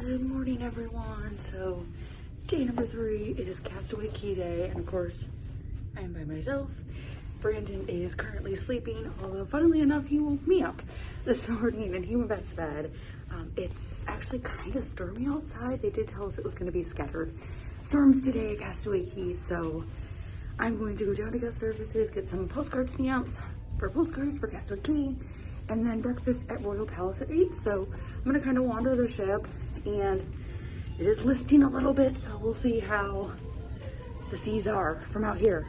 Good morning, everyone. So, day number 3 is Castaway Cay day, and of course, I am by myself. Brandon is currently sleeping, although funnily enough, he woke me up this morning and he went back to bed. It's actually kind of stormy outside. They did tell us it was going to be scattered storms today at Castaway Cay, so I'm going to go down to guest services, get some postcard stamps for postcards for Castaway Cay, and then breakfast at Royal Palace at 8. So I'm going to kind of wander the ship, and it is listing a little bit, so we'll see how the seas are from out here.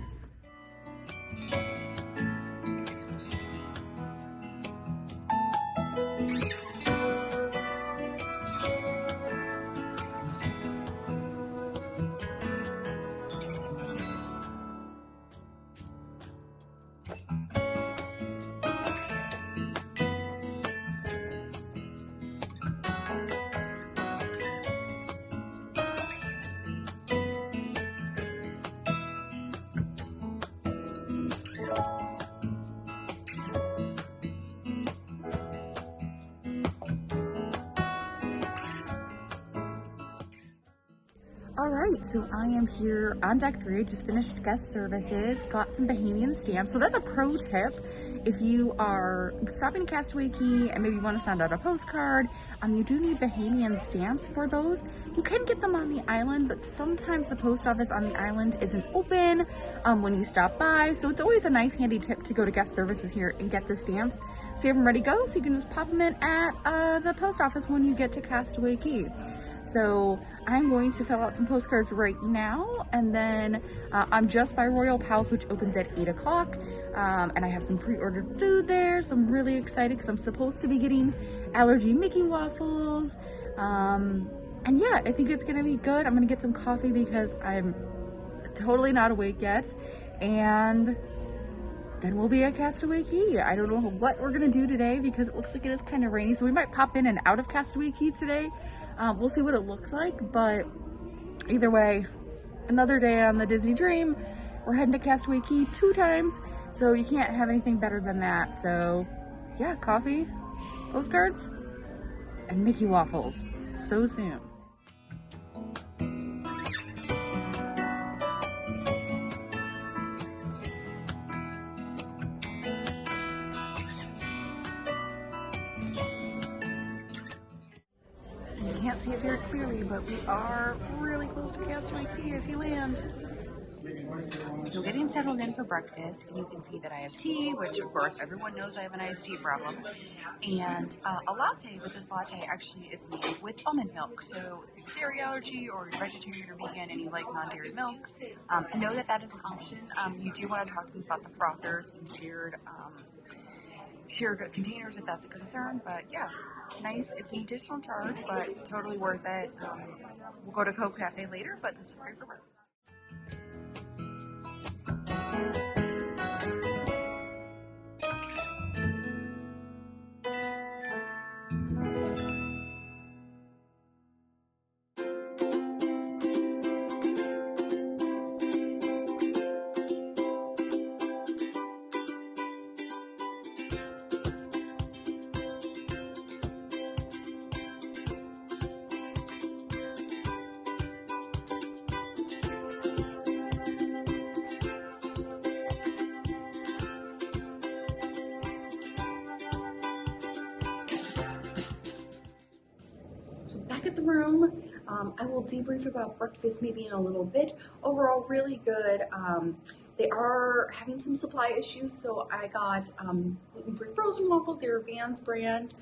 Alright, so I am here on deck 3. I just finished guest services, got some Bahamian stamps. So that's a pro tip. If you are stopping at Castaway Cay and maybe you want to send out a postcard, you do need Bahamian stamps for those. You can get them on the island, but sometimes the post office on the island isn't open when you stop by. So it's always a nice handy tip to go to guest services here and get the stamps. So you have them ready to go, so you can just pop them in at the post office when you get to Castaway Cay. So I'm going to fill out some postcards right now, and then I'm just by Royal Palace, which opens at 8 o'clock, and I have some pre-ordered food there, so I'm really excited because I'm supposed to be getting allergy Mickey waffles, and yeah, I think it's gonna be good. I'm gonna get some coffee because I'm totally not awake yet, and then we'll be at Castaway Cay. I don't know what we're gonna do today because it looks like it is kind of rainy, so we might pop in and out of Castaway Cay today. We'll see what it looks like, but either way, another day on the Disney Dream. We're heading to Castaway Cay 2 times, so you can't have anything better than that. So yeah, coffee, postcards, and Mickey waffles so soon. You can't see it very clearly, but we are really close to Castaway Cay as you land. So getting settled in for breakfast, and you can see that I have tea, which of course everyone knows I have an iced tea problem, and a latte, but this latte actually is made with almond milk. So if you have a dairy allergy or you're vegetarian or vegan and you like non-dairy milk, know that that is an option. You do want to talk to them about the frothers and shared containers if that's a concern, but yeah, nice. It's an additional charge, but totally worth it. We'll go to Cove Cafe later, but this is great for breakfast. So back at the room, I will debrief about breakfast maybe in a little bit. Overall, really good. They are having some supply issues, so I got gluten-free frozen waffles. They're Vans brand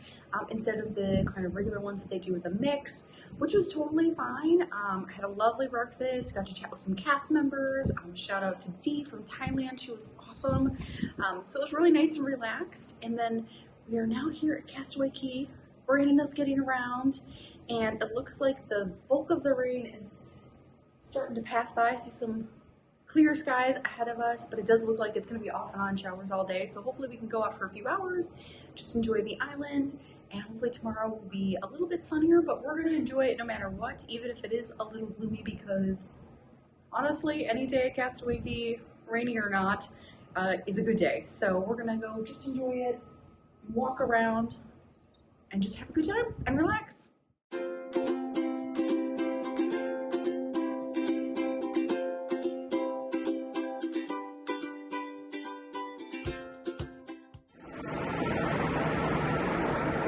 instead of the kind of regular ones that they do with the mix, which was totally fine. I had a lovely breakfast, got to chat with some cast members. Shout out to Dee from Thailand, she was awesome. So it was really nice and relaxed. And then we are now here at Castaway Cay. Brandon is getting around, and it looks like the bulk of the rain is starting to pass by. I see some clear skies ahead of us, but it does look like it's going to be off and on showers all day. So hopefully we can go out for a few hours, just enjoy the island, and hopefully tomorrow will be a little bit sunnier, but we're going to enjoy it no matter what, even if it is a little gloomy, because honestly, any day at Castaway Cay, rainy or not, is a good day. So we're going to go just enjoy it, walk around, and just have a good time and relax.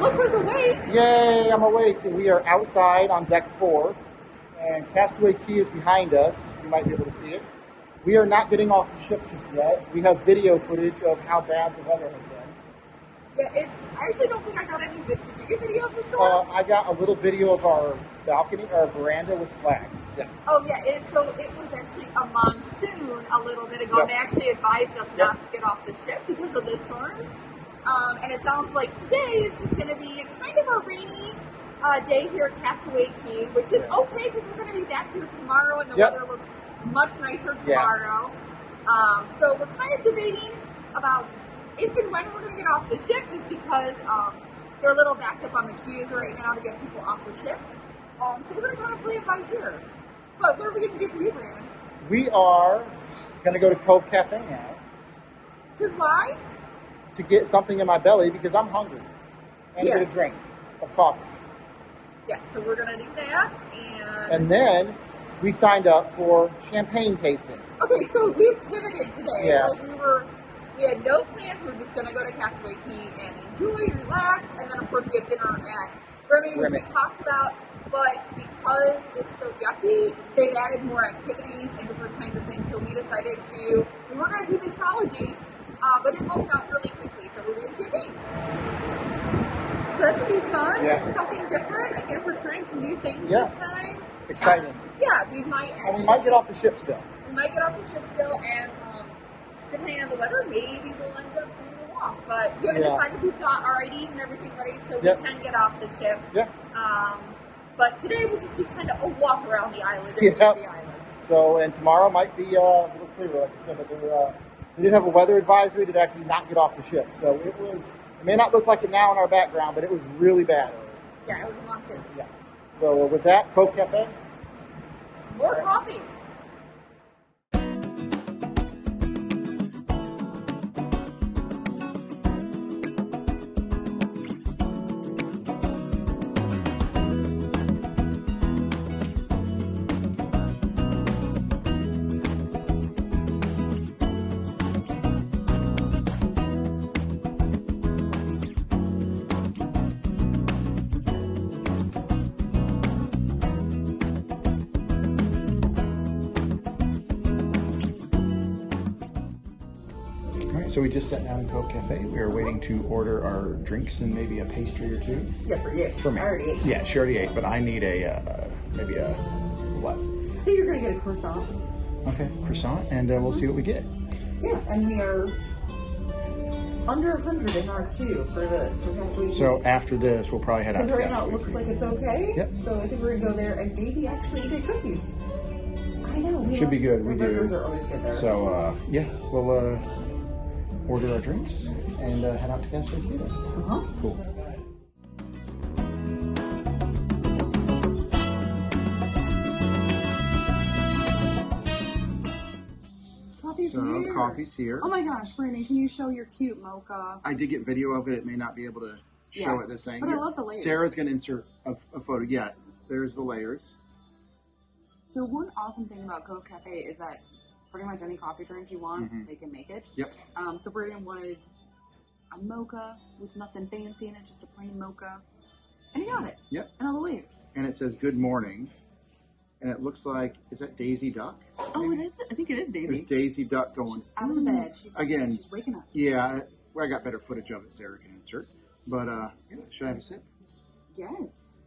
look who's awake. Yay, I'm awake. We are outside on deck 4, and Castaway Cay is behind us. You might be able to see it. We are not getting off the ship just yet. We have video footage of how bad the weather has been. Yeah, I actually don't think I got any video. Did you get video of the storm? I got a little video of our balcony, our veranda with flags. Yeah. Oh, yeah. So it was actually a monsoon a little bit ago. Yep. They actually advised us not to get off the ship because of the storms. And it sounds like today is just going to be kind of a rainy day here at Castaway Cay, which is okay because we're going to be back here tomorrow and the weather looks much nicer tomorrow. So we're kind of debating about if and when we're going to get off the ship just because they're a little backed up on the queues right now to get people off the ship. So we're going to kind of play it by ear. But what are we going to do for you, Brandon? We are going to go to Cove Cafe now. Because why? To get something in my belly because I'm hungry. And get a drink of coffee. Yes, so we're going to do that. And then we signed up for champagne tasting. Okay, so we pivoted today. Yeah. We had no plans. We were just going to go to Castaway Cay and enjoy, relax. And then, of course, we have dinner at Remy, which we talked about. But because it's so yucky, they've added more activities and different kinds of things. So we decided we were going to do mixology, but it booked out really quickly. So we're doing champagne. So that should be fun. Yeah. Something different. Again, we're trying some new things this time. Exciting. Yeah, we might actually. And we might get off the ship still. We might get off the ship still, and depending on the weather, maybe we'll end up doing a walk. But we haven't decided. We've got our IDs and everything ready, so we can get off the ship. Yeah. But today will just be kind of a walk around the island. The island. So, and tomorrow might be a little clearer, like I said, but we did have a weather advisory to actually not get off the ship. So it may not look like it now in our background, but it was really bad. Yeah, it was a monsoon. Yeah. So with that, Cove Cafe. More coffee. So we just sat down in Cove Cafe. We are waiting to order our drinks and maybe a pastry or two. Yeah, for you. For me. I already ate. Yeah, she already ate, but I need maybe a what? I think you're going to get a croissant. Okay, croissant, and we'll see what we get. Yeah, and we are under 100 in our queue for Castaway Cay. So after this, we'll probably head out to Because right now it looks like it's okay. Yep. So I think we're going to go there and maybe actually eat cookies. I know. Should be good. We do. Burgers are always good there. So, yeah, we'll order our drinks and head out to Castaway Cay. Cool. Coffee's here. Oh my gosh, Brandon, can you show your cute mocha? I did get video of it. It may not be able to show it this thing. But I love the layers. Sarah's going to insert a photo. Yeah, there's the layers. So one awesome thing about Cove Cafe is that pretty much any coffee drink you want, they can make it. Yep. So Brandon wanted a mocha with nothing fancy in it, just a plain mocha. And he got it. Yep. And all the layers. And it says good morning. And it looks like, is that Daisy Duck? Oh, it is. I think it is Daisy. There's Daisy Duck going out of the bed. She's waking up. Yeah, I got better footage of it Sarah can insert. But, should I have a sip? Yes.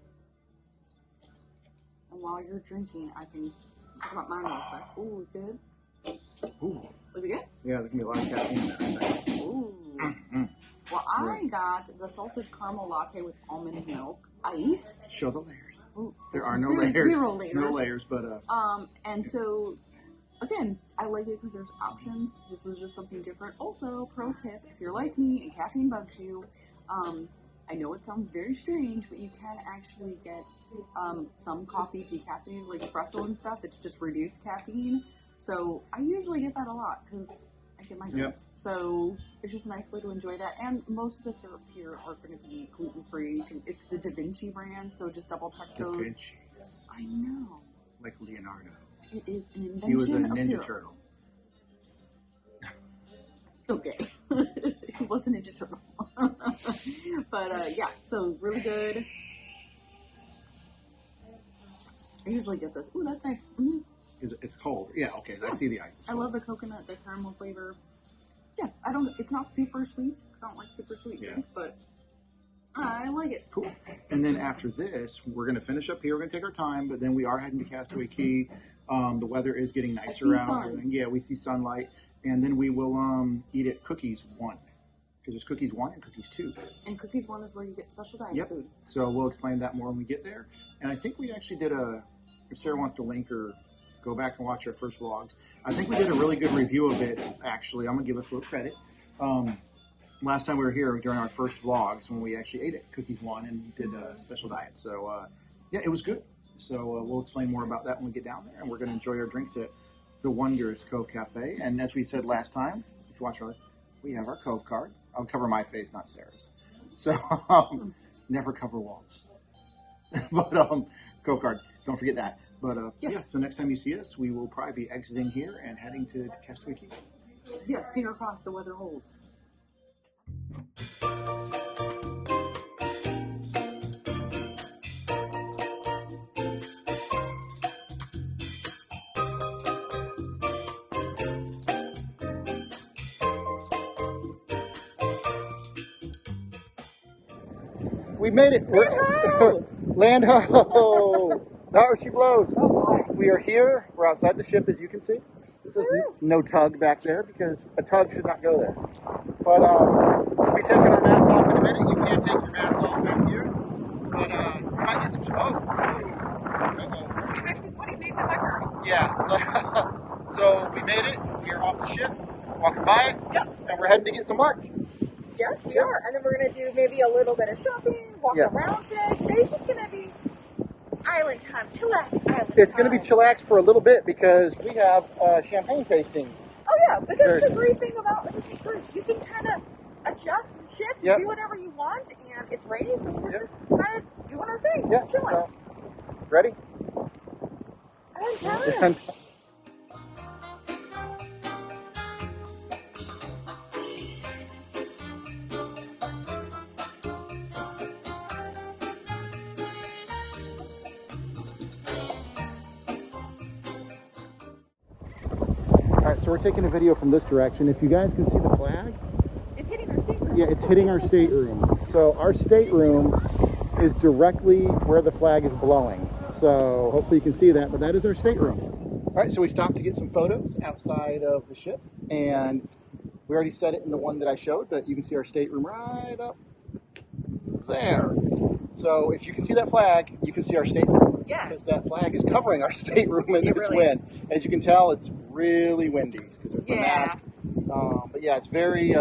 And while you're drinking, I can talk about mine real quick. Ooh, it's good. Ooh. Was it good? Yeah, there can be a lot of caffeine in there, I think. Ooh. Well, I got the salted caramel latte with almond milk, iced. Show the layers. Ooh, there are no layers. Zero layers. No layers, but and so again, I like it because there's options. This was just something different. Also, pro tip: if you're like me and caffeine bugs you, I know it sounds very strange, but you can actually get some coffee decaffeinated, like espresso and stuff. It's just reduced caffeine. So I usually get that a lot because I get my drinks. So it's just a nice way to enjoy that. And most of the syrups here are going to be gluten-free. It's the Da Vinci brand, so just double check those. Da Vinci. I know. Like Leonardo. It is an invention. He was a Ninja syrup. Turtle. Okay. He was a Ninja Turtle. But yeah, so really good. I usually get this. Ooh, that's nice. Mm-hmm. It's cold. Yeah, okay. I see the ice. I love the coconut, the caramel flavor. Yeah, it's not super sweet, because I don't like super sweet drinks, but I like it. Cool. And then after this, we're going to finish up here. We're going to take our time, but then we are heading to Castaway Cay. The weather is getting nicer out. Yeah, we see sunlight. And then we will eat at Cookies 1. Because there's Cookies 1 and Cookies 2. And Cookies 1 is where you get special diet food. So we'll explain that more when we get there. And I think we actually did if Sarah wants to link or go back and watch our first vlogs, I think we did a really good review of it, actually. I'm going to give us a little credit. Last time we were here during our first vlogs when we actually ate at Cookies 1 and did a special diet. So, yeah, it was good. So we'll explain more about that when we get down there. And we're going to enjoy our drinks at the wondrous Cove Cafe. And as we said last time, if you watch our list, we have our Cove card. I'll cover my face, not Sarah's. So, never cover Walt's. But, Cove card, don't forget that. But, yeah, so next time you see us, we will probably be exiting here and heading to Castaway Cay. Yes, finger crossed the weather holds. We made it. Land ho! Oh, she blows. Oh boy. We are here. We're outside the ship, as you can see. This is no tug back there because a tug should not go there. But we'll be taking our mask off in a minute. You can't take your mask off out here. But you might get some. I'm actually putting these in my purse. Yeah. So we made it. We're off the ship, walking by it, and we're heading to get some lunch. Yes, we are. And then we're going to do maybe a little bit of shopping, walk around today. Today's just going to be island time, chillax island It's going to be chillax for a little bit because we have champagne tasting. Oh, yeah. But this is the great thing about the Disney cruise. You can kind of adjust and shift and do whatever you want. And it's rainy, so we're just kind of doing our thing. Just chilling. So, ready? Island time. Alright, so we're taking a video from this direction. If you guys can see the flag, it's hitting our stateroom. Yeah, it's hitting our stateroom. So our stateroom is directly where the flag is blowing. So hopefully you can see that, but that is our stateroom. Alright, so we stopped to get some photos outside of the ship, and we already said it in the one that I showed, but you can see our stateroom right up there. So if you can see that flag, you can see our stateroom. Yes. Because that flag is covering our stateroom in this wind. As you can tell, it's really windy because there's the mask. But yeah, it's very,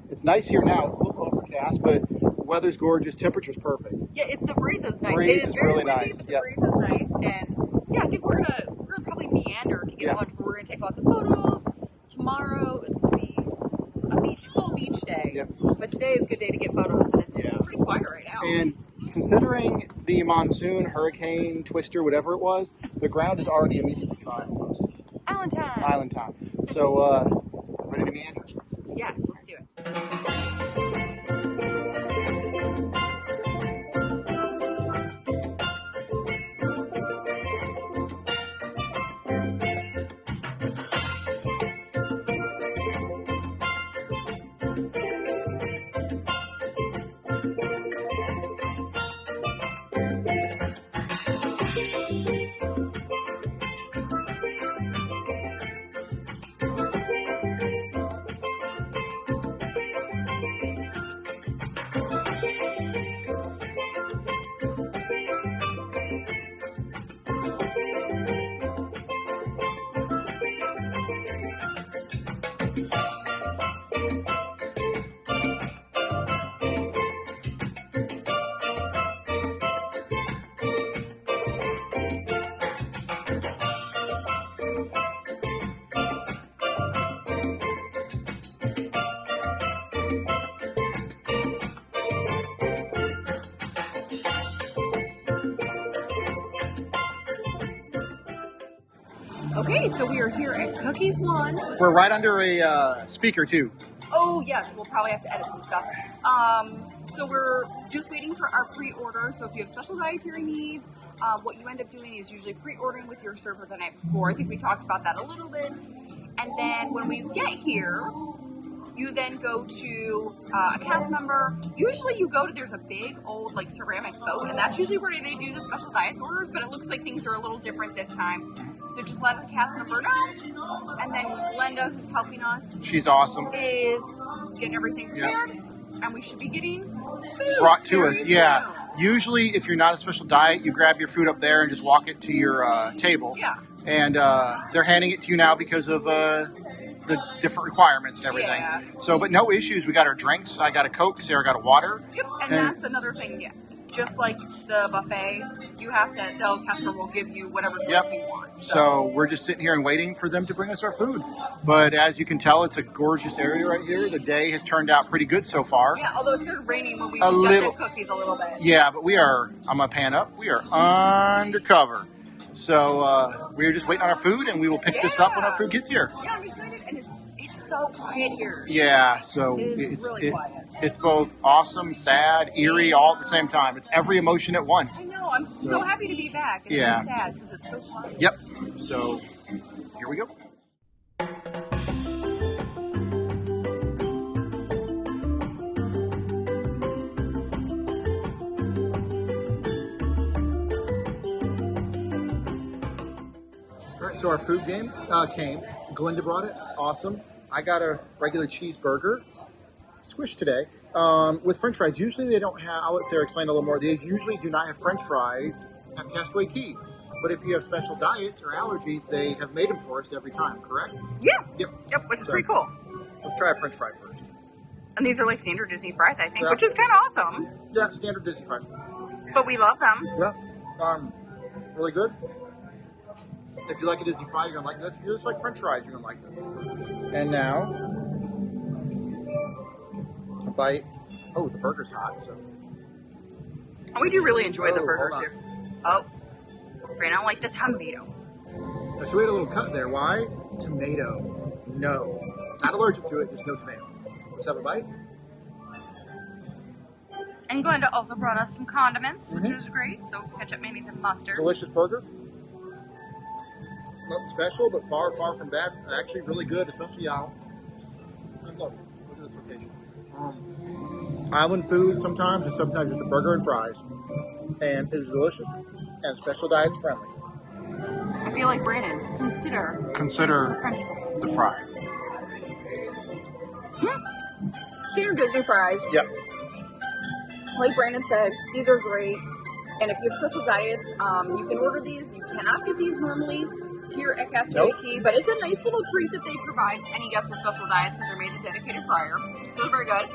it's nice here now. It's a little overcast, but weather's gorgeous. Temperature's perfect. Yeah, the breeze is nice. Breeze it is is very really windy, nice. But the breeze is nice. And yeah, I think we're gonna probably meander to get lunch. We're gonna take lots of photos. Tomorrow is gonna be a full beach day. Yep. But today is a good day to get photos, and it's pretty quiet right now. And considering the monsoon, hurricane, twister, whatever it was, the ground is already immediately dry almost. Island time. Island time. So, ready to meander? Yes, let's do it. Okay, so we are here at Cookies 1. We're right under a speaker, too. Oh, yes, we'll probably have to edit some stuff. So we're just waiting for our pre-order. So if you have special dietary needs, what you end up doing is usually pre-ordering with your server the night before. I think we talked about that a little bit. And then when we get here, you then go to a cast member. Usually you go to, there's a big old like ceramic boat, and that's usually where they do the special diets orders, but it looks like things are a little different this time. So just let the cast member know. And then Glenda, who's helping us, She's awesome. is getting everything prepared. And we should be getting food Brought to very us, soon. yeah. Usually, if you're not a special diet, you grab your food up there and just walk it to your table. Yeah. And they're handing it to you now because of the different requirements and everything. Yeah. So, but no issues. We got our drinks. I got a Coke. Sarah got a water. Yep, and that's another thing, yeah. Just like the buffet, you have to, the customer will give you whatever drink you want. So we're just sitting here and waiting for them to bring us our food. But as you can tell, it's a gorgeous area right here. The day has turned out pretty good so far. Yeah, although it started raining when we just got the cookies a little bit. Yeah, but I'm going to pan up. We are undercover. So we're just waiting on our food, and we will pick this up when our food gets here. Yeah, I'm excited, and it's so quiet here. Yeah, so it's really quiet. It's both awesome, sad, eerie, all at the same time. It's every emotion at once. I know. I'm so happy to be back. And I'm sad because it's so quiet. Yep. So here we go. All right, so our food came. Glenda brought it. Awesome. I got a regular cheeseburger, squish today, with French fries. Usually they don't have, I'll let Sarah explain a little more. They usually do not have French fries at Castaway Cay. But if you have special diets or allergies, they have made them for us every time, correct? Yeah. Yep, which is pretty cool. Let's try a French fry first. And these are like standard Disney fries, I think, which is kind of awesome. Yeah, standard Disney fries. But we love them. Yeah, really good. If you like a Disney fry, you're gonna like this. If you just like French fries, you're gonna like this. And now, a bite. Oh, the burger's hot. So. And we do really enjoy the Oh, burgers hold here. Oh, I don't like the tomato. So we had a little cut there. Why? Tomato. No. Not allergic to it, just no tomato. Let's have a bite. And Glenda also brought us some condiments, which was great. So ketchup, mayonnaise, and mustard. Delicious burger. Not special, but far, far from bad. Actually, really good, especially out. And look at this location. Island food sometimes, and sometimes just a burger and fries. And it is delicious and special diet friendly. I feel like Brandon, consider French fries. The fry. Standard Disney fries. Yep. Like Brandon said, these are great. And if you have special diets, you can order these. You cannot get these normally here at Castaway Cay, but it's a nice little treat that they provide any guests with special diets because they're made in dedicated fryer. So it's very good.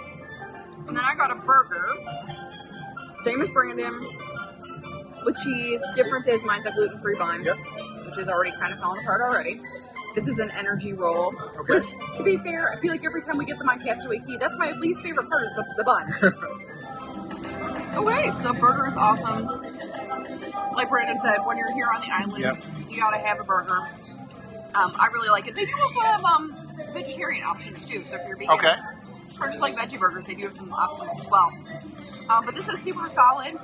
And then I got a burger, same as Brandon, with cheese. Difference is mine's a gluten-free bun, which is already kind of falling apart already. This is an energy roll, which, to be fair, I feel like every time we get them on Castaway Cay, that's my least favorite part is the bun. Okay, so burger is awesome. Like Brandon said, when you're here on the island, you gotta have a burger. I really like it. They do also have vegetarian options too, so if you're vegan or just like veggie burgers, they do have some options as well. But this is super solid.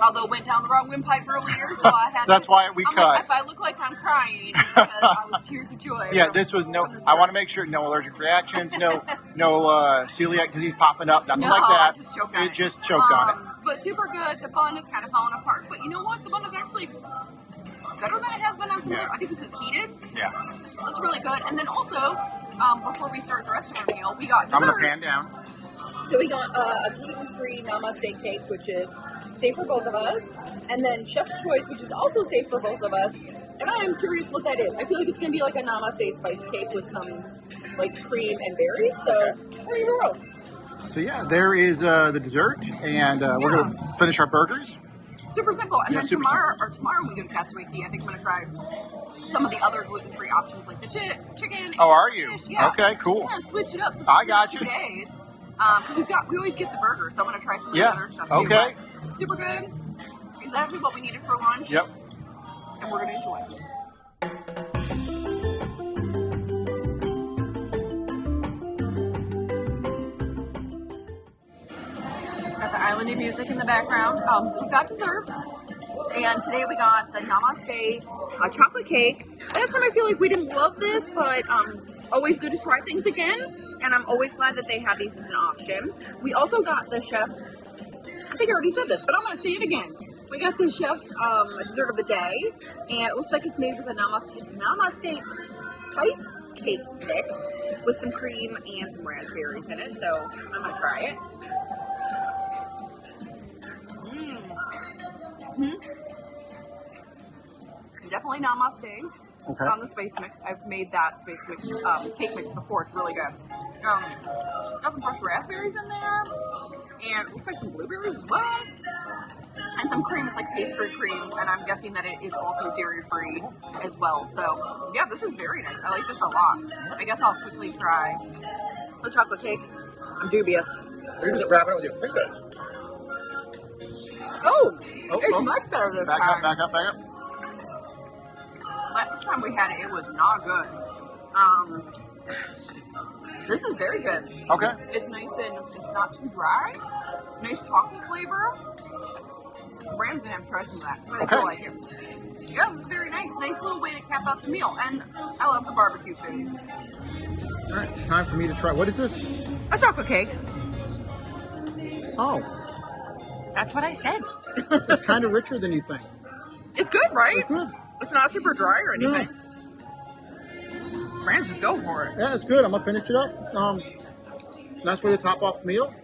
Although went down the wrong windpipe earlier, so I had That's why we cut. Like, if I look like I'm crying, it's because I was tears of joy. Yeah, this was no. I want to make sure no allergic reactions, no celiac disease popping up, nothing like that. Just choked on it. Just choked on it. But super good. The bun is kind of falling apart, but you know what? The bun is actually better than it has been on some other. I think because it's heated. Yeah. So it's really good. And then also, before we start the rest of our meal, we got dessert. I'm gonna pan down. So we got a gluten-free namaste cake, which is safe for both of us, and then Chef's Choice, which is also safe for both of us. And I am curious what that is. I feel like it's gonna be like a namaste spice cake with some like cream and berries. So we're gonna roll. So yeah, there is the dessert, and we're gonna finish our burgers. Super simple. And then tomorrow when we go to Castaway Cay, I think I'm gonna try some of the other gluten-free options like the chicken. Oh, are you? Fish. Yeah. Okay, cool. Just kind of switch it up. Since I got 2 you. days. Because we always get the burger, so I'm gonna try some of the other stuff too. Okay. But super good. Exactly what we needed for lunch. Yep. And we're gonna enjoy it. holiday music in the background. So we got dessert, and today we got the Namaste chocolate cake. Last time I feel like we didn't love this, but always good to try things again, and I'm always glad that they have these as an option. We also got the chef's, I think I already said this, but I'm going to say it again. We got the chef's dessert of the day, and it looks like it's made with a Namaste spice cake mix with some cream and some raspberries in it, so I'm going to try it. Definitely Namaste on the spice mix. I've made that spice mix cake mix before. It's really good. It's got some fresh raspberries in there, and it looks like some blueberries as well, and some cream. It's like pastry cream, and I'm guessing that it is also dairy free as well. So yeah, this is very nice. I like this a lot. I guess I'll quickly try the chocolate cake. I'm dubious. You're just wrapping it with your fingers. It's much better this time. Back up. Last time we had it, it was not good. This is very good. Okay. It's nice and it's not too dry. Nice chocolate flavor. Brand's gonna have to try some of that. I feel like it. Yeah, this is very nice. Nice little way to cap out the meal. And I love the barbecue food. All right, time for me to try. What is this? A chocolate cake. Oh, That's what I said. it's kind of richer than you think. It's good, right? It's good. It's not super dry or anything. Brand, just go for it. Yeah, it's good. I'm gonna finish it up. Nice way to top off the meal.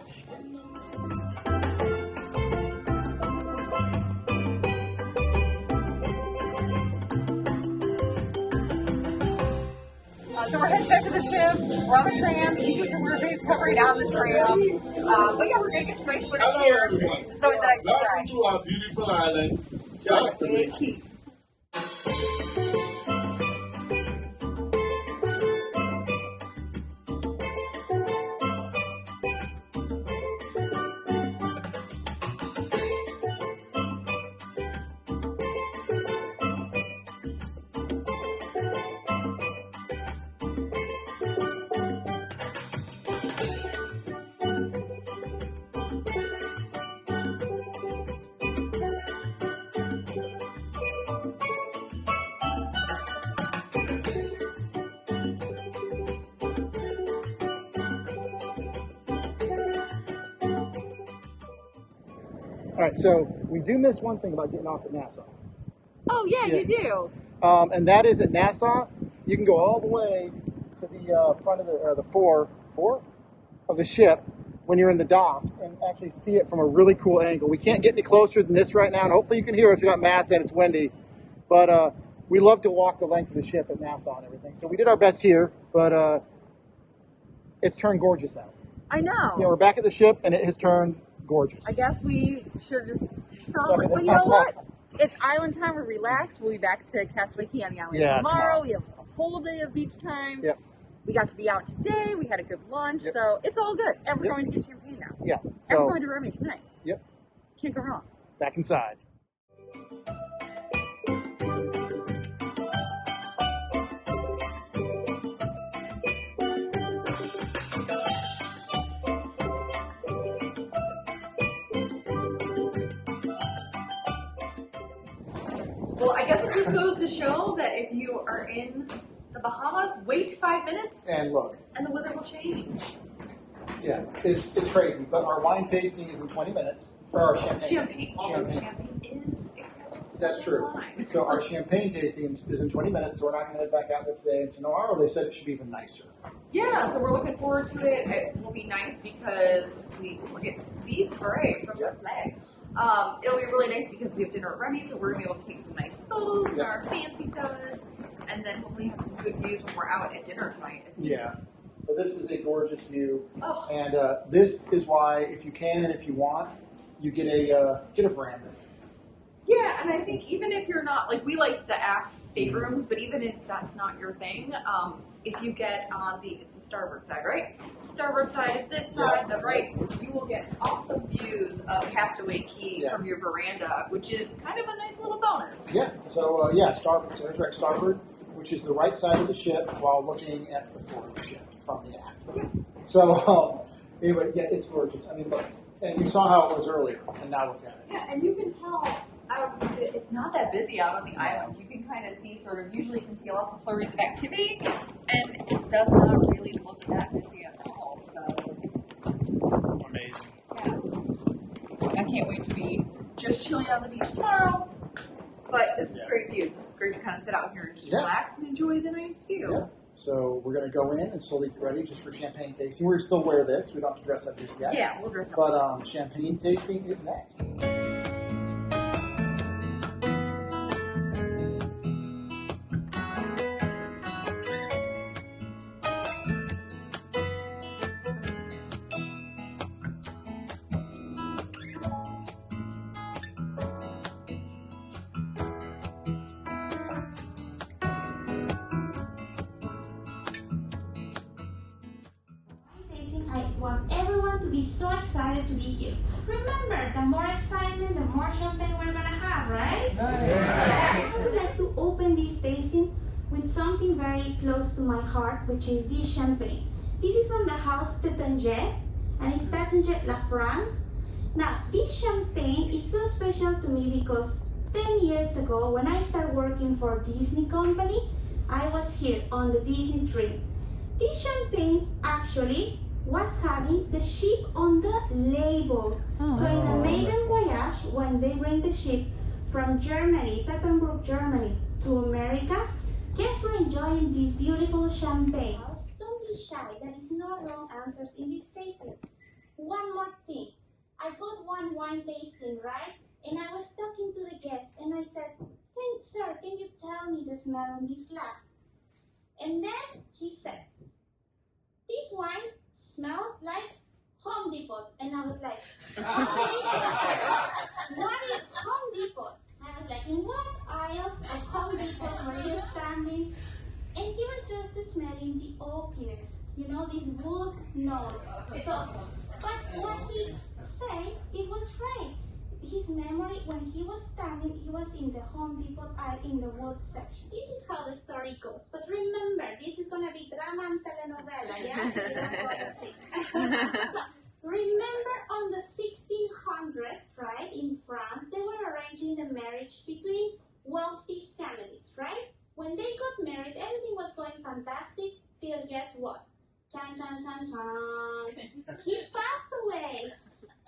So we're heading back to the ship. We're on the tram. Each with a weird face covering on the tram. But yeah, we're gonna get some nice footage here. So it's nice to try. To our beautiful island, Castaway Cay. All right, so we do miss one thing about getting off at Nassau. Oh yeah, you do. And that is at Nassau, you can go all the way to the front of the fore of the ship when you're in the dock and actually see it from a really cool angle. We can't get any closer than this right now, and hopefully you can hear us. We got mast and it's windy, but we love to walk the length of the ship at Nassau and everything. So we did our best here, but it's turned gorgeous out. I know. Yeah, we're back at the ship and it has turned gorgeous. I guess we should just celebrate. Well, you know what? It's island time. We're relaxed. We'll be back to Castaway Cay on the island tomorrow. We have a whole day of beach time. Yep. We got to be out today. We had a good lunch. Yep. So it's all good. And we're going to get champagne now. Yeah. And So we're going to Remy tonight. Yep. Can't go wrong. Back inside. Well, I guess it just goes to show that if you are in the Bahamas, wait 5 minutes And look. and the weather will change. Yeah, it's crazy. But our wine tasting is in 20 minutes. Or our champagne. Champagne. Although champagne is expensive. That's true. Wine. So our champagne tasting is in 20 minutes, so we're not going to head back out there today. And tomorrow they said it should be even nicer. Yeah, so we're looking forward to it. It will be nice because we're getting some sea spray from the flag. It'll be really nice because we have dinner at Remy, so we're going to be able to take some nice photos in our fancy tubs, and then hopefully have some good views when we're out at dinner tonight. Yeah. But this is a gorgeous view. Oh. And this is why, if you can and if you want, you get a veranda. Yeah, and I think even if you're not, like, we like the aft staterooms, but even if that's not your thing, if you get on it's the starboard side, right? Starboard side is this side, the right, you will get awesome views of Castaway Cay from your veranda, which is kind of a nice little bonus. Yeah, so starboard, so direct starboard, which is the right side of the ship while looking at the forward of the ship from the aft. Yeah. So, anyway, yeah, it's gorgeous. I mean, look, And you saw how it was earlier, and now look at it. Yeah, and you can tell it's not that busy out on the island. You can kind of see usually you can see lots of flurries of activity, and it does not really look that busy at all. So Amazing. yeah, I can't wait to be just chilling on the beach tomorrow. But this is great views. This is great to kind of sit out here and just relax and enjoy the nice view. Yeah. So we're going to go in and slowly get ready just for champagne tasting. We're still wear this. We don't have to dress up just yet. Yeah, we'll dress up. But champagne tasting is next. I want everyone to be so excited to be here. Remember, the more excitement, the more champagne we're gonna have, right? I would like to open this tasting with something very close to my heart, which is this champagne. This is from the house Tétanger, and it's Tétanger La France. Now, this champagne is so special to me because 10 years ago, when I started working for Disney Company, I was here on the Disney trip. This champagne actually was having the ship on the label. So in the maiden voyage, when they bring the ship from Germany, Peppenburg, Germany, to America, guests were enjoying this beautiful champagne. Don't be shy, there is no wrong answers in this tasting. One more thing, I got one wine tasting, right? And I was talking to the guest and I said, "Hey, sir, can you tell me the smell in this glass?" And then he said, "This wine smells like Home Depot." And I was like, Home Depot? What is Home Depot? I was like, in what aisle of Home Depot were you standing? And he was just smelling the oakiness, you know, this wood notes. So, but what he said, it was right. His memory, when he was standing, he was in the Home Depot aisle in the wood section. This is how the story goes. But remember, this is going to be drama and telenovela, yes? So, remember on the 1600s, right, in France, they were arranging the marriage between wealthy families, right? When they got married, everything was going fantastic till guess what? Chan, chan, chan, chan. He passed away.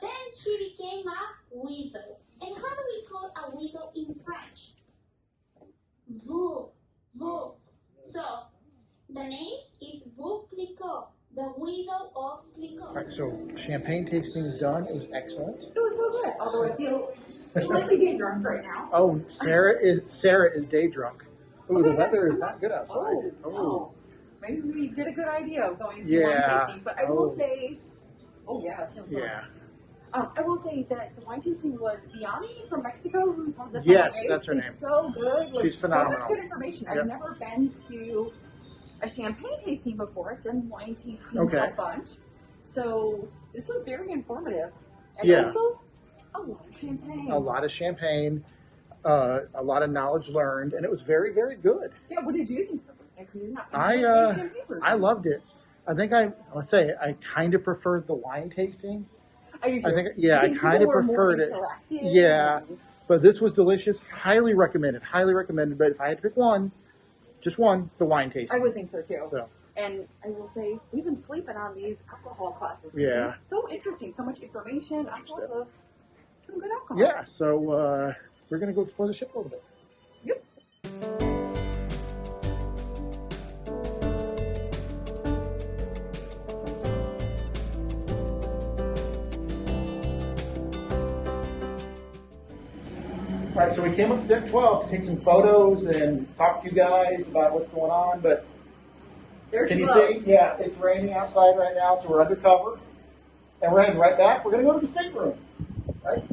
Then she became a widow. And how do we call a widow in French? Veuve. Veuve. So, the name is Veuve Clicquot, the widow of Clicquot. All right, so champagne tasting is done. It was excellent. It was so good, although I feel slightly day drunk right now. Oh, Sarah is day drunk. Ooh, the weather is not good outside. Oh. Maybe we did a good idea of going to wine tasting, but I will say, that sounds good. I will say that the wine tasting was Biani from Mexico, who's one of the that's her name. So good. She's phenomenal. So much good information. I've never been to a champagne tasting before. I've done wine tastings a bunch. So this was very informative. And also, a lot of champagne. A lot of champagne, a lot of knowledge learned, and it was very, very good. Yeah, what did you think of it? I loved it. I think I kind of preferred the wine tasting. I kind of preferred it. Yeah, but this was delicious. Highly recommended. Highly recommended. But if I had to pick one, just one, the wine tasting. I would think so too. So. And I will say, we've been sleeping on these alcohol classes. Yeah. It's so interesting. So much information on top of some good alcohol. Yeah. So we're gonna go explore the ship a little bit. Yep. All right, so we came up to deck 12 to take some photos and talk to you guys about what's going on, but can you see? Yeah, it's raining outside right now, so we're undercover, and we're heading right back. We're going to go to the stateroom, right?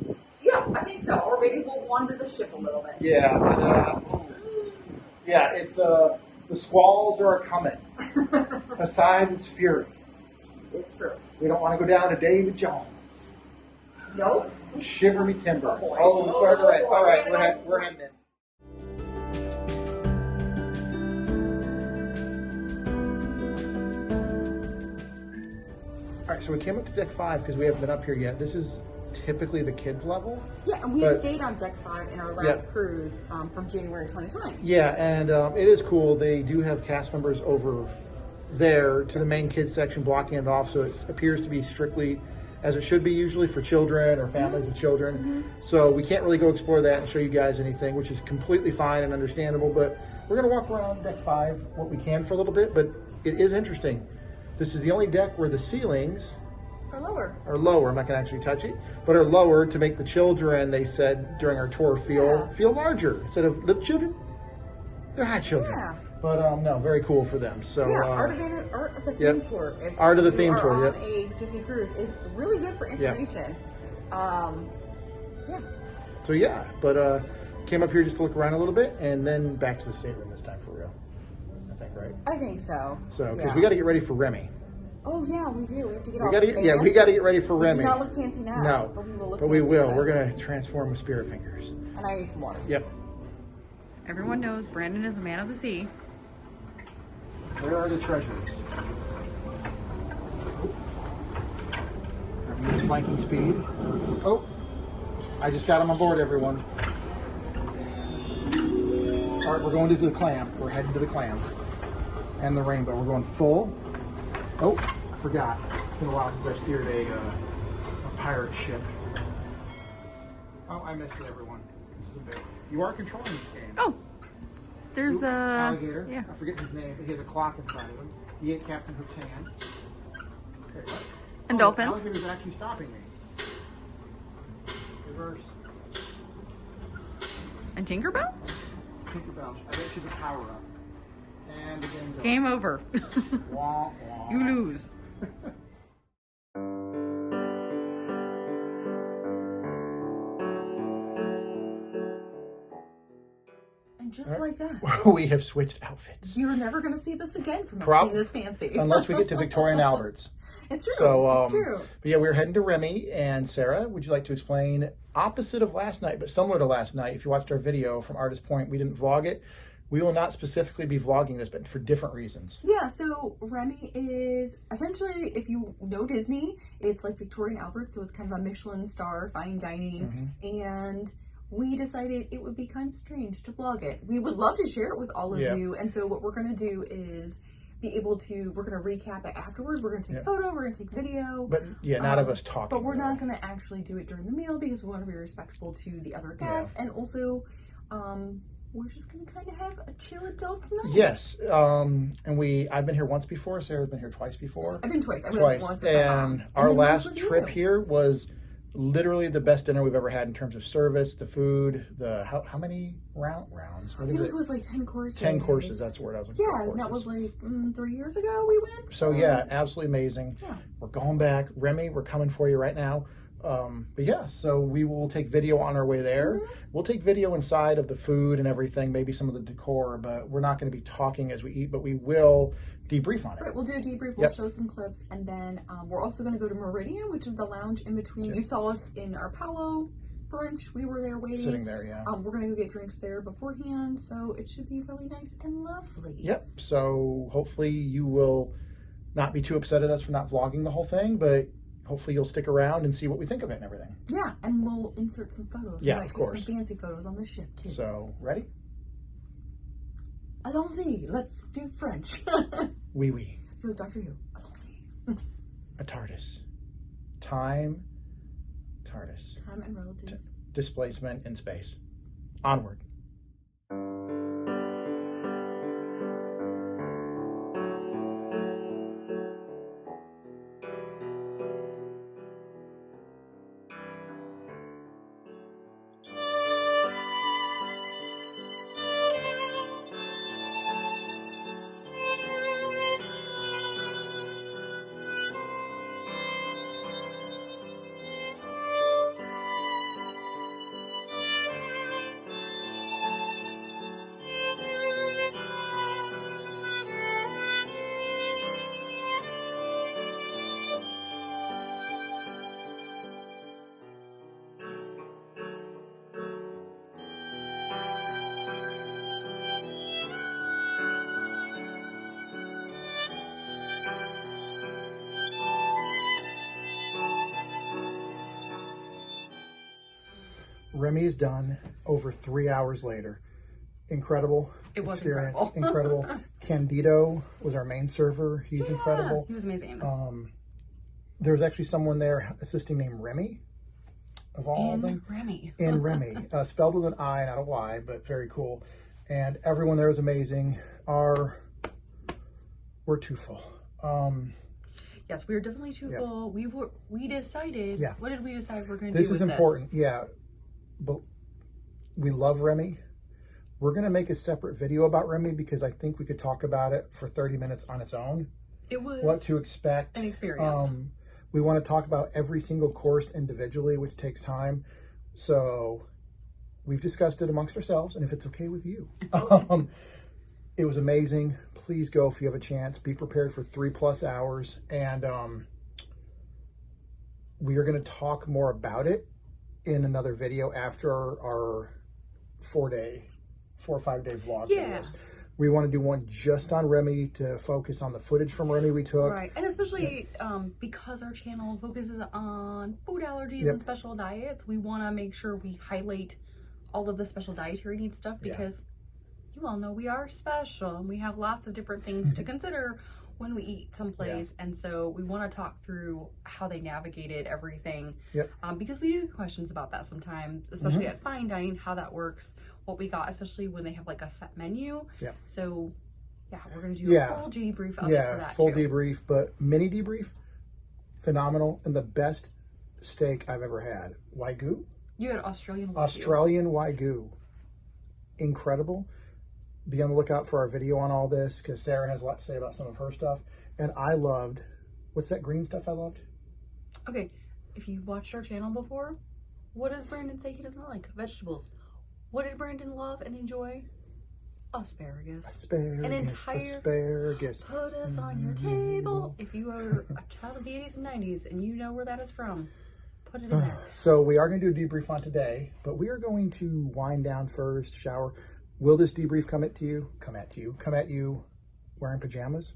Yeah, I think so, or maybe we'll wander the ship a little bit. Yeah, but it's the squalls are coming. Poseidon's fury. It's true. We don't want to go down to David Jones. Nope. Shiver me timbers. All right, we're heading in. All right, so we came up to deck 5 because we haven't been up here yet. This is typically the kids level. Yeah, and we stayed on deck 5 in our last cruise from January 2020. Yeah, and it is cool. They do have cast members over there to the main kids section blocking it off, so it appears to be strictly as it should be usually for children or families of children. So we can't really go explore that and show you guys anything, which is completely fine and understandable, but we're gonna walk around deck 5 what we can for a little bit, but it is interesting. This is the only deck where the ceilings Or lower. are lower. I'm not gonna actually touch it, but are lower to make the children, they said during our tour, feel larger. Instead of little children, they're high children. Yeah. But no, very cool for them. So Yeah, Art of the Theme Tour. If Art of the you Theme are Tour, on a Disney cruise is really good for information. Yeah. So yeah, but came up here just to look around a little bit, and then back to the stateroom this time for real. I think, right? I think so. So because we got to get ready for Remy. Oh yeah, we do. We have to get all we got to get ready for We Remy. do not look fancy now. No, but we will look but we fancy will. then. We're gonna transform with spirit fingers. And I need some water. Yep. Everyone knows Brandon is a man of the sea. Where are the treasures? I'm flanking speed. Oh, I just got them on board, everyone. All right, we're going to the clam. We're heading to the clam and the rainbow. We're going full. Oh, I forgot. It's been a while since I've steered a pirate ship. Oh, I missed it, everyone. This is a bit. You are controlling this game. Oh, there's a alligator. Yeah. I forget his name, but he has a clock inside of him. He ate Captain Hook's hand. Okay, what? And The dolphins. alligator's actually stopping me. Reverse. And Tinkerbell? Tinkerbell. I bet she's a power-up. And the game goes. Game over. Wah, wah. You lose. And just like that, We have switched outfits. you're never going to see this again from us Prob- being this fancy. Unless we get to Victoria and Albert's. It's true. So, it's true. But yeah, we're heading to Remy. And Sarah, would you like to explain, opposite of last night, but similar to last night, if you watched our video from Artist Point, we didn't vlog it. We will not specifically be vlogging this, but for different reasons. Yeah, so Remy is essentially, if you know Disney, it's like Victoria and Albert, so it's kind of a Michelin star, fine dining, and we decided it would be kind of strange to vlog it. We would love to share it with all of you, and so what we're going to do is be able to, we're going to recap it afterwards, we're going to take a photo, we're going to take video. But yeah, not of us talking. But we're not going to actually do it during the meal because we want to be respectful to the other guests, and also, we're just gonna kind of have a chill adult tonight. Yes, and I've been here once before. Sarah's been here twice before. I've been twice. I Twice, once with and our then once last with trip you. here was literally the best dinner we've ever had in terms of service, the food, the how many rounds? What I is feel like it? it was like 10 courses. 10 courses. That's the word I was looking for. Yeah, and that was like 3 years ago we went. So yeah, absolutely amazing. Yeah. We're going back. Remy, we're coming for you right now. But yeah, so we will take video on our way there. We'll take video inside of the food and everything, maybe some of the decor, but we're not going to be talking as we eat, but we will debrief on it. Right, we'll do a debrief, we'll show some clips, and then we're also going to go to Meridian, which is the lounge in between. You saw us in our Palo brunch. We were there waiting. Sitting there, yeah. We're going to go get drinks there beforehand, so it should be really nice and lovely. Yep, so hopefully you will not be too upset at us for not vlogging the whole thing, but hopefully you'll stick around and see what we think of it and everything. Yeah, and we'll insert some photos. Yeah, we might of take course. some fancy photos on the ship too. So, ready? Allons-y, let's do French. Oui, oui. I feel like Dr. Who. Allons-y. A TARDIS. Time, TARDIS. Time and relative. Displacement in space. Onward. Remy is done over 3 hours later. Incredible It was experience. incredible. Candido was our main server. He's incredible. He was amazing. There was actually someone there assisting named Remy, of all of them. Remy. In Remy. Spelled with an I, not a Y, but very cool. And everyone there was amazing. We're too full. Yes, we were definitely too full. We decided. Yeah. What did we decide we're going to do This with is important. Yeah. But we love Remy. We're going to make a separate video about Remy because I think we could talk about it for 30 minutes on its own. It was what to expect. an experience. We want to talk about every single course individually, which takes time. So we've discussed it amongst ourselves, and if it's okay with you. It was amazing. Please go if you have a chance. Be prepared for 3+ hours. And we are going to talk more about it in another video after our 4 or 5 day vlog. Yeah. Videos. We want to do one just on Remy to focus on the footage from Remy we took. Right, and especially because our channel focuses on food allergies and special diets, we want to make sure we highlight all of the special dietary needs stuff because you all know we are special and we have lots of different things to consider when we eat someplace, and so we want to talk through how they navigated everything because we do get questions about that sometimes, especially at fine dining, how that works, what we got, especially when they have like a set menu. So we're gonna do a full debrief of it for that full too. debrief, but mini debrief, phenomenal, and the best steak I've ever had. Wagyu. You had Australian Wagyu, incredible. Be on the lookout for our video on all this because Sarah has a lot to say about some of her stuff. And I loved, what's that green stuff I loved? Okay, if you watched our channel before, what does Brandon say he doesn't like? Vegetables. What did Brandon love and enjoy? Asparagus. An entire asparagus. Put us on your table. If you are a child of the 80s and 90s and you know where that is from, put it in there. So we are going to do a debrief on today, but we are going to wind down first, shower. Will this debrief come at you wearing pajamas?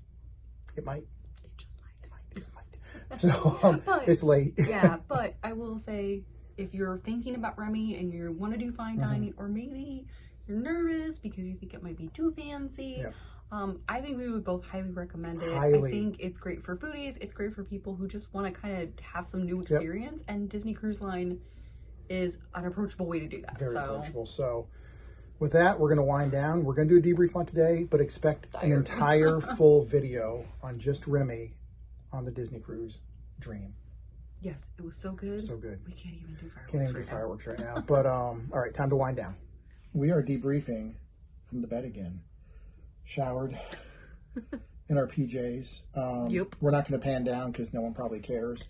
It might. It just might. It might. So it's late. Yeah, but I will say, if you're thinking about Remy and you want to do fine dining, or maybe you're nervous because you think it might be too fancy, I think we would both highly recommend it. I think it's great for foodies. It's great for people who just want to kind of have some new experience, and Disney Cruise Line is an approachable way to do that. Very approachable. So with that, we're going to wind down. We're going to do a debrief on today, but expect an entire full video on just Remy on the Disney Cruise Dream. Yes, it was so good. So good. We can't even do fireworks. Can't even do fireworks right now. But all right, time to wind down. We are debriefing from the bed again. Showered in our PJs. We're not going to pan down because no one probably cares.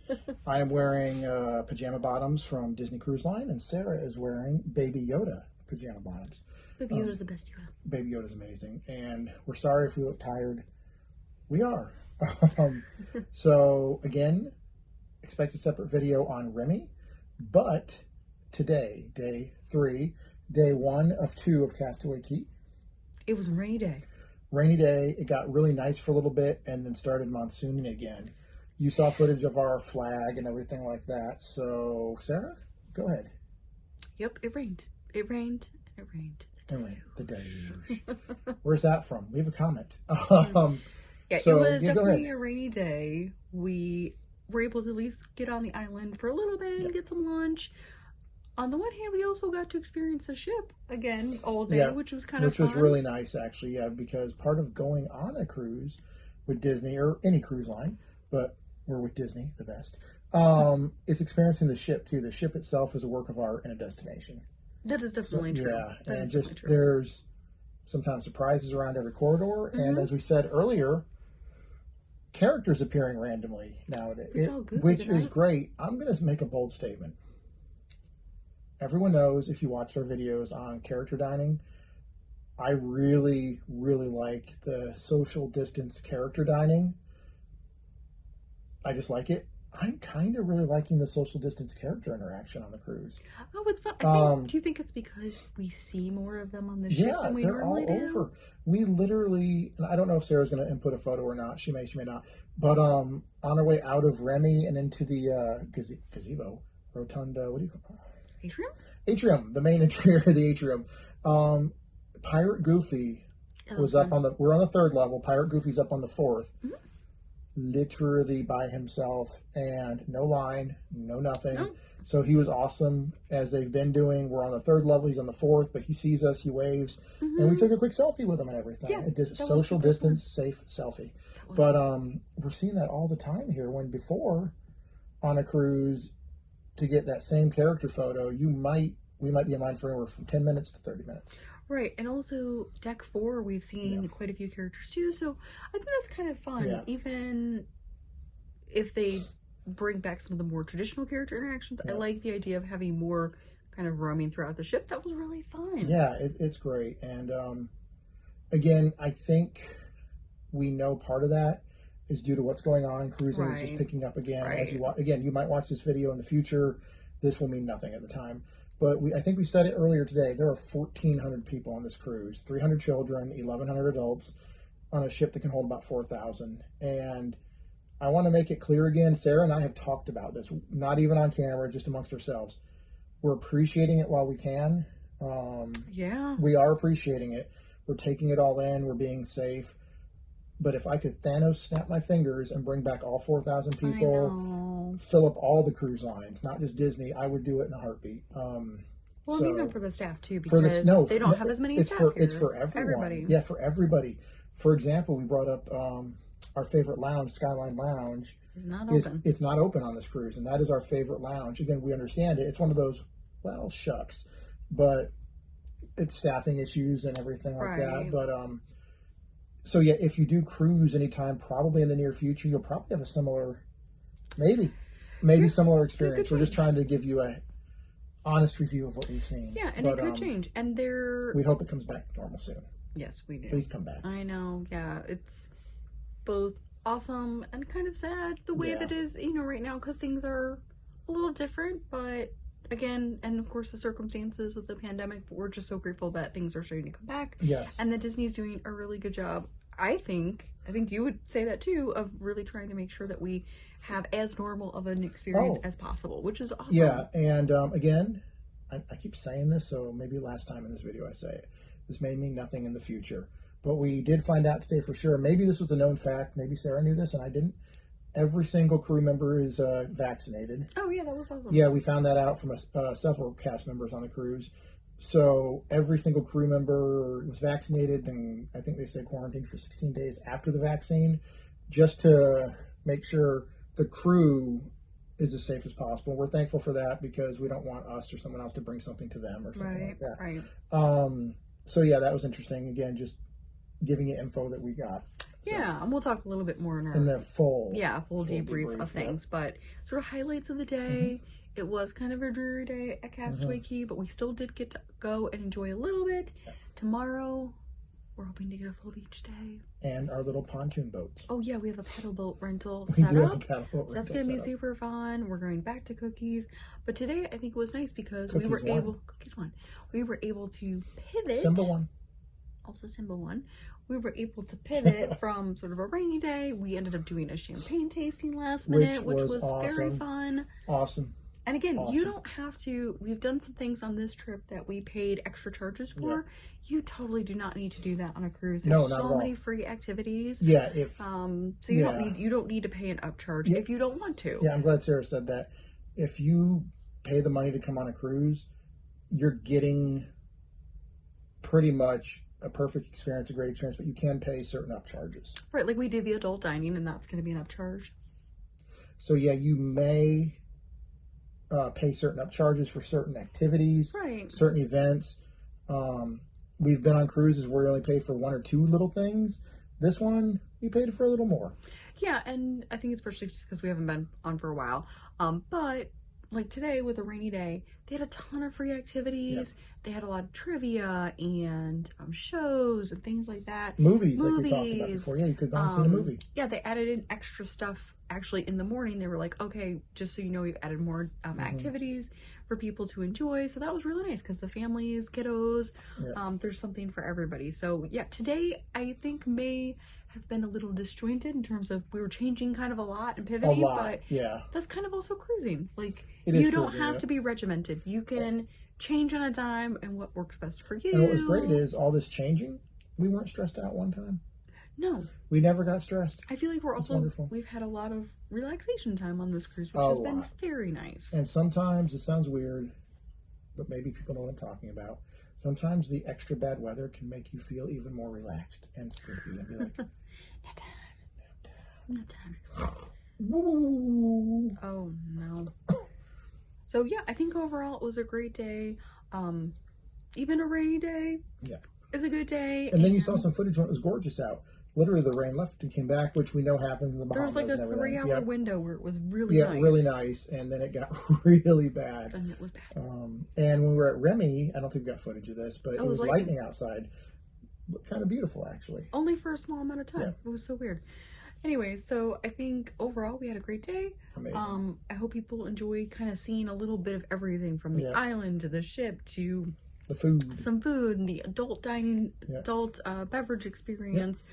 I am wearing pajama bottoms from Disney Cruise Line, and Sarah is wearing Baby Yoda pajama bottoms. Baby Yoda's the best you have. Baby Yoda's amazing, and we're sorry if we look tired. We are. So again, expect a separate video on Remy, but today, day 3, day 1 of 2 of Castaway Cay. It was a rainy day. Rainy day. It got really nice for a little bit and then started monsooning again. You saw footage of our flag and everything like that. So, Sarah, go ahead. Yep, it rained. It rained. It rained. The deluge. Where's that from? Leave a comment. Yeah, so, it was definitely a rainy day. We were able to at least get on the island for a little bit and get some lunch. On the one hand, we also got to experience the ship again all day, which was kind of fun. Which was really nice, actually, because part of going on a cruise with Disney, or any cruise line, but we're with Disney, the best, is experiencing the ship, too. The ship itself is a work of art and a destination. That is definitely true. Yeah, and just there's sometimes surprises around every corridor, and as we said earlier, characters appearing randomly nowadays, which is great. I'm going to make a bold statement. Everyone knows, if you watched our videos on character dining, I really, really like the social distance character dining. I just like it. I'm kind of really liking the social distance character interaction on the cruise. Oh, it's fun. I think, do you think it's because we see more of them on the ship than we normally do? Yeah, they're all over. We literally, and I don't know if Sarah's going to input a photo or not. She may not. But on our way out of Remy and into the gazebo, rotunda, what do you call it? Atrium? The main interior of the atrium. Pirate Goofy was up on we're on the 3rd level. Pirate Goofy's up on the 4th. Mm-hmm. Literally by himself, and no line, no nothing. No. So he was awesome, as they've been doing. We're on the 3rd level. He's on the 4th, but he sees us, he waves, and we took a quick selfie with him and everything. Yeah, it did social distance, safe selfie. But we're seeing that all the time here. When before on a cruise, to get that same character photo, we might be in line for anywhere from 10 minutes to 30 minutes. Right, and also Deck 4, we've seen quite a few characters too, so I think that's kind of fun. Even if they bring back some of the more traditional character interactions, I like the idea of having more kind of roaming throughout the ship. That was really fun. Yeah, it's great. And again, I think we know part of that is due to what's going on. Cruising is just picking up again. As you again, you might watch this video in the future. This will mean nothing at the time. But I think we said it earlier today, there are 1,400 people on this cruise, 300 children, 1,100 adults, on a ship that can hold about 4,000. And I want to make it clear again, Sarah and I have talked about this, not even on camera, just amongst ourselves. We're appreciating it while we can. We are appreciating it. We're taking it all in. We're being safe. But if I could Thanos snap my fingers and bring back all 4,000 people, fill up all the cruise lines, not just Disney, I would do it in a heartbeat. Well, even for the staff too, because they don't have as many staff here. It's for everyone. Yeah, for everybody. For example, we brought up our favorite lounge, Skyline Lounge. It's not open on this cruise, and that is our favorite lounge. Again, we understand it. It's one of those, well, shucks, but it's staffing issues and everything like that. But so yeah, if you do cruise anytime, probably in the near future, you'll probably have a similar, maybe similar experience. We're just trying to give you a honest review of what we've seen. Yeah, and it could change. And we hope it comes back normal soon. Yes, we do. Please come back. I know. Yeah, it's both awesome and kind of sad the way that is, right now, because things are a little different. But again, and of course the circumstances with the pandemic, but we're just so grateful that things are starting to come back. Yes. And that Disney's doing a really good job. I think you would say that too, of really trying to make sure that we have as normal of an experience as possible, which is awesome. Yeah, and again, I keep saying this, so maybe last time in this video I say it. This may mean nothing in the future. But we did find out today for sure. Maybe this was a known fact. Maybe Sarah knew this and I didn't. Every single crew member is vaccinated. Oh, yeah, that was awesome. Yeah, we found that out from several cast members on the cruise. So every single crew member was vaccinated, and I think they said quarantined for 16 days after the vaccine, just to make sure the crew is as safe as possible. We're thankful for that because we don't want us or someone else to bring something to them or something like that. Right. So yeah, that was interesting. Again, just giving you info that we got. Yeah, and we'll talk a little bit more in the full debrief of things, but sort of highlights of the day. Mm-hmm. It was kind of a dreary day at Castaway Cay, but we still did get to go and enjoy a little bit. Yeah. Tomorrow, we're hoping to get a full beach day. And our little pontoon boats. Oh yeah, we have a pedal boat rental set up. Have a pedal boat so that's going to be super fun. We're going back to Cookies. But today, I think it was nice because we were able to pivot. Simba 1. Also Simba 1. We were able to pivot from sort of a rainy day. We ended up doing a champagne tasting last minute, which was awesome. Very fun. Awesome. And again, you don't have to, we've done some things on this trip that we paid extra charges for. Yeah. You totally do not need to do that on a cruise. There's so many free activities. Yeah, so you don't need to pay an upcharge if you don't want to. Yeah, I'm glad Sarah said that. If you pay the money to come on a cruise, you're getting pretty much a perfect experience, a great experience, but you can pay certain upcharges. Right, like we did the adult dining, and that's going to be an upcharge. So yeah, you may pay certain upcharges for certain activities, certain events. We've been on cruises where we only pay for one or two little things. This one, we paid for a little more. Yeah, and I think it's partially just because we haven't been on for a while. But like today with a rainy day, they had a ton of free activities. Yep. They had a lot of trivia and shows and things like that. Movies. Like we talked about before. Yeah, you could go and see a movie. Yeah, they added in extra stuff. Actually, in the morning, they were like, okay, just so you know, we've added more activities for people to enjoy. So that was really nice because the families, kiddos, there's something for everybody. So yeah, today I think may have been a little disjointed in terms of we were changing kind of a lot and pivoting, but yeah, that's kind of also cruising. Like, it you is don't cruising, have yeah. to be regimented. You can change on a dime and what works best for you. And what was great is all this changing, we weren't stressed out one time. No. We never got stressed. I feel like we've had a lot of relaxation time on this cruise, which has been very nice. And sometimes, it sounds weird, but maybe people know what I'm talking about. Sometimes the extra bad weather can make you feel even more relaxed and sleepy and be like, nap time. Woo. Oh no. So yeah, I think overall it was a great day. Even a rainy day is a good day. And then you saw some footage when it was gorgeous out. Literally, the rain left and came back, which we know happens in the Bahamas. There was like a 3-hour window where it was really nice. Yeah, really nice. And then it got really bad. And it was bad. And when we were at Remy, I don't think we got footage of this, but it was lightning outside. Kind of beautiful, actually. Only for a small amount of time. Yeah. It was so weird. Anyways, so I think overall we had a great day. Amazing. I hope people enjoyed kind of seeing a little bit of everything from the island to the ship to the food, some food, and the adult dining, adult beverage experience.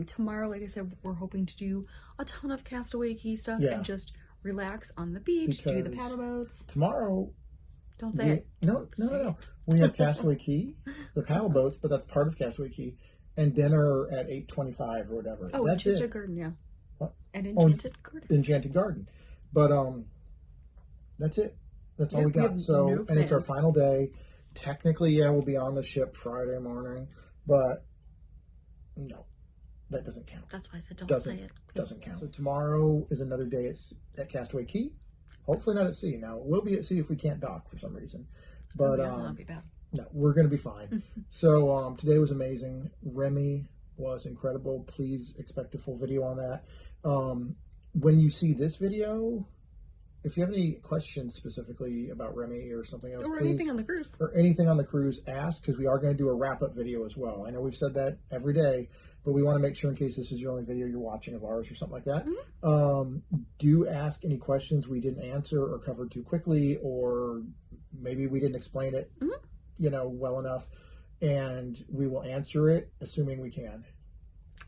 Tomorrow, like I said, we're hoping to do a ton of Castaway Cay stuff and just relax on the beach, do the paddle boats. Tomorrow, don't say it. No. We have Castaway Cay, the paddle boats, but that's part of Castaway Cay, and dinner at 8:25 or whatever. Oh, that's Enchanted it. Garden, yeah. What? An Enchanted Garden. Enchanted Garden, but that's it. That's all we got. So, and it's our final day. Technically, we'll be on the ship Friday morning, but no. That doesn't count. That's why I said don't say it. Doesn't count. So tomorrow is another day at Castaway Cay. Hopefully not at sea. Now, we'll be at sea if we can't dock for some reason. But that'll be bad. No, we're going to be fine. So today was amazing. Remy was incredible. Please expect a full video on that. When you see this video, if you have any questions specifically about Remy or something else, or anything on the cruise. Or anything on the cruise, ask, because we are going to do a wrap-up video as well. I know we've said that every day, but we want to make sure in case this is your only video you're watching of ours or something like that. Do ask any questions we didn't answer or covered too quickly, or maybe we didn't explain it, well enough, and we will answer it, assuming we can.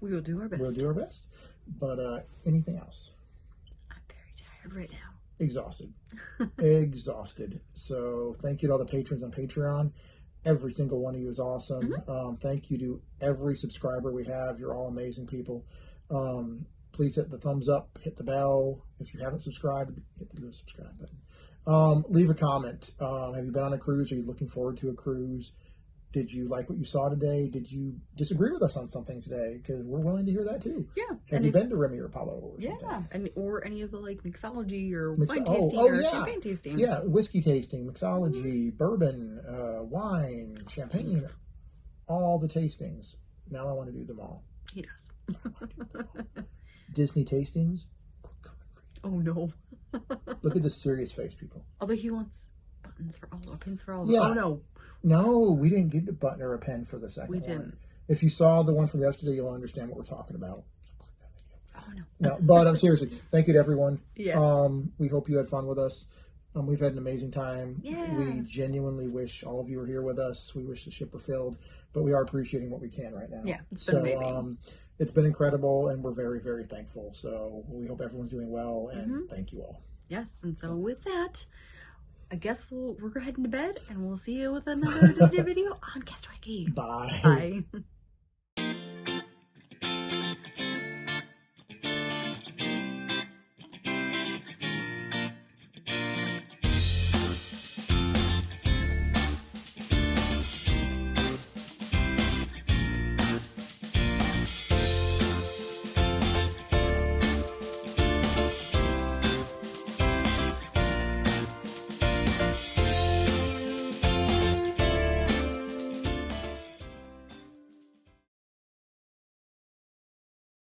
We will do our best. We'll do our best. But anything else? I'm very tired right now. Exhausted. Exhausted. So thank you to all the patrons on Patreon. Every single one of you is awesome. Thank you to every subscriber we have. You're all amazing people. Please hit the thumbs up, hit the bell. If you haven't subscribed, hit the subscribe button. Leave a comment. Have you been on a cruise? Are you looking forward to a cruise? Did you like what you saw today? Did you disagree with us on something today? Because we're willing to hear that too. Yeah. Have you been to Remy or Apollo or something? Yeah. Or any of the mixology or wine tasting or champagne tasting. Yeah, whiskey tasting, mixology, bourbon, wine, champagne, all the tastings. Now I want to do them all. He does. Disney tastings. Oh no. Look at this serious face, people. Although he wants buttons for all, or pins for all. Yeah. Oh no. No, we didn't get a button or a pen for the second one. We didn't. If you saw the one from yesterday, you'll understand what we're talking about. Oh no. No, but seriously, thank you to everyone. Yeah. We hope you had fun with us. We've had an amazing time. Yeah. We genuinely wish all of you were here with us. We wish the ship were filled, but we are appreciating what we can right now. Yeah, it's been amazing. It's been incredible, and we're very, very thankful. So we hope everyone's doing well, and thank you all. Yes, and so with that, I guess we're heading to bed, and we'll see you with another Disney video on Castaway Cay. Bye. Bye.